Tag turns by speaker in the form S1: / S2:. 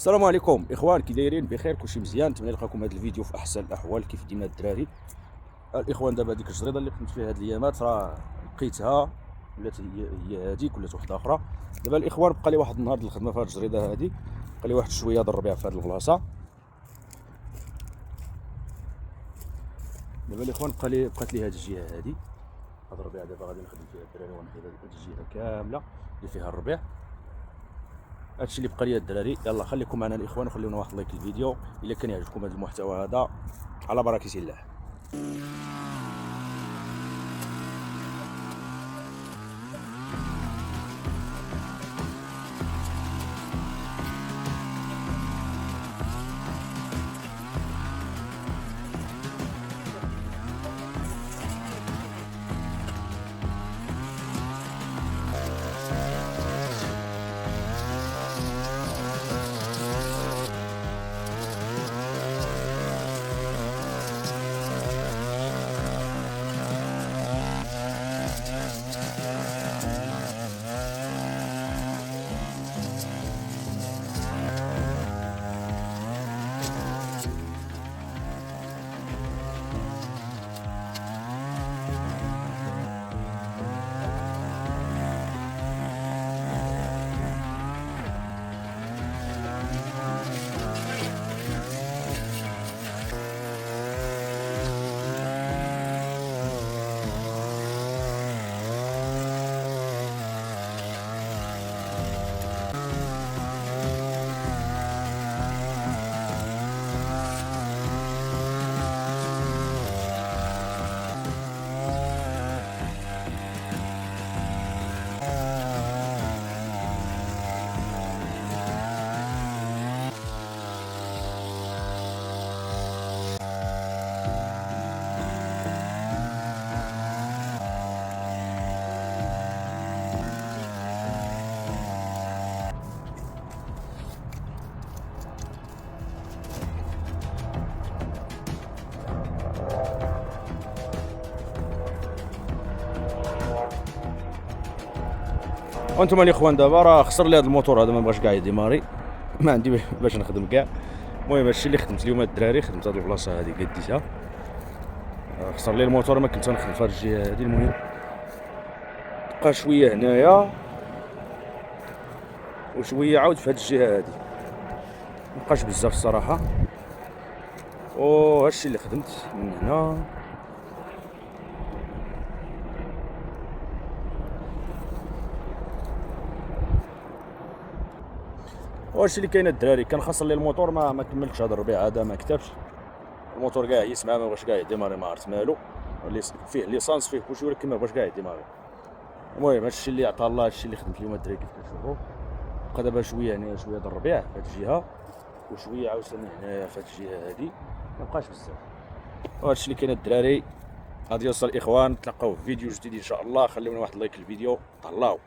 S1: السلام عليكم اخوان، كي دايرين؟ بخير؟ كلشي مزيان؟ نتمنى نلقاكم هذا الفيديو في احسن الاحوال كيف ديما الدراري. الاخوان دابا هذيك الجريده اللي كنت فيها هاد الايامات راه لقيتها، ولات هي هذيك ولات واحده اخرى. دابا الاخوان بقى لي واحد النهار د الخدمه في هاد الجريده هادي، بقى لي واحد شويه د الربيع في هاد البلاصه. دابا الاخوان بقات لي هاد الجهه هادي، هاد الربيع دابا غادي نخدم فيها الدراري ونحيد هاد الجهه كامله اللي فيها الربيع. هادشي اللي بقى لي الدراري. يلا خليكم معنا الاخوان وخليونا واحد لايك الفيديو الا كان يعجبكم هذا المحتوى هذا. على بركه الله. وانتم الاخوان دابا راه خسر لي هذا الموتور هذا، ما بغاش كاع يديماري، ما عندي باش نخدم كاع. المهم هادشي اللي خدمت اليوم الدراري، خدمت هاد البلاصه هادي قديتها. خسر لي الموتور، ما كنت نخدم في هاد الجهه هادي. المهم بقى شويه هنايا وشويه عاود في هاد الجهه هادي، مبقاش بزاف الصراحه. وهادشي اللي خدمت من هنا. وهادشي اللي كاين الدراري. كان خسر لي الموتور، ما كملتش هذا الربيع هذا، ما كتبش الموتور كاع يسمع، ما بغاش كاع يديماري، ما عرفت مالو. فيه ليسانس فيه كلشي ولكن ما بغاش كاع يديماري. المهم هادشي اللي عطا الله، هادشي اللي خدمت اليوم الدراري كيف كتشوفوا. بقى دابا شويه هنايا شويه د الربيع في هاد الجهه، وشويه عاوتاني هنايا في هاد الجهه هادي، ما بقاش بزاف. وهادشي اللي كاين الدراري. غادي يوصل الاخوان، نتلاقاو في فيديو جديد ان شاء الله. خليونا واحد لايك الفيديو. طلاو.